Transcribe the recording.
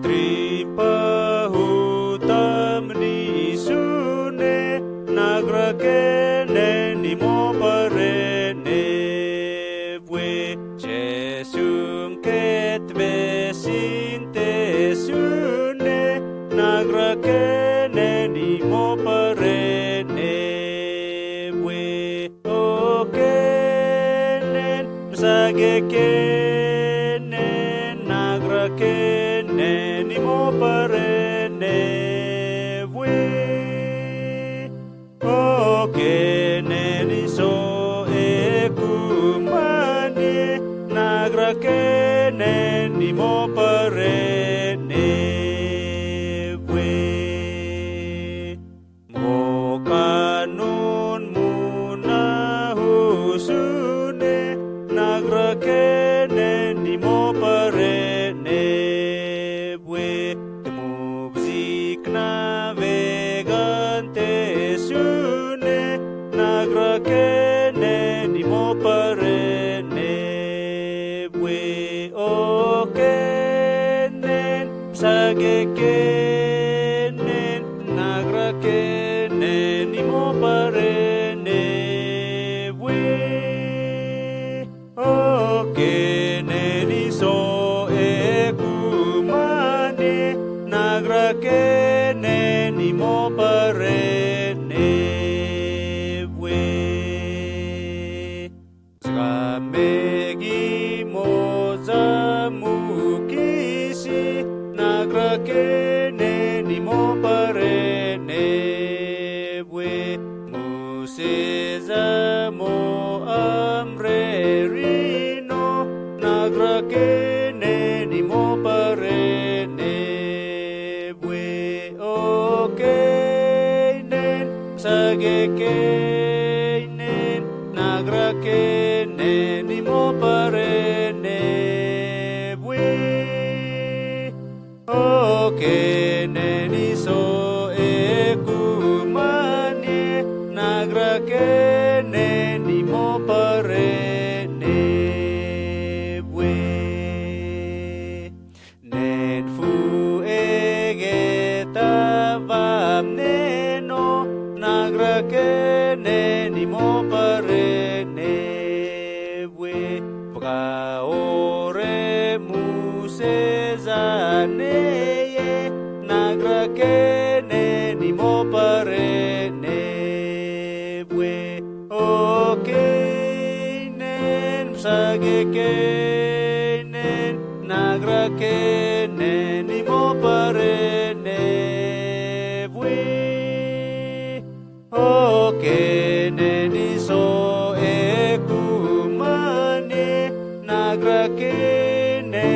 Tripahutam ni sune nagrakene ni mo parene vwe Jesum ketve sinte sune nagrakene ni mo parene vwe okenen sagekenen nagrakene ni mo parene vwe okenen iso ekumane nagrakene ni mo parene vwe mo kanun muna husune nagrakene ni mo parene vwe temubzik na vegante sune nagrakene ni mo parene vwe okenen sagekenen nagrakene ni mo parene vwe okenen iso ekumane nagrakene ni mo parene vwe Zgamegi mo zamukisi nagrakene ni mo parene vwe Museza mo amrerino nagrakene ni mo parene vwe okenen sagekenen nagrakene ni mo parene vwe okenen iso ekumane nagrakene ni mo parene vwe nen fu egetavamneno nagrakene ni mo parene vwe vgaore musezaneye nagrakene ni mo parene vwe okenen sagekenen nagrakene ni mo parene vwe okenen iso ekumane nagrakene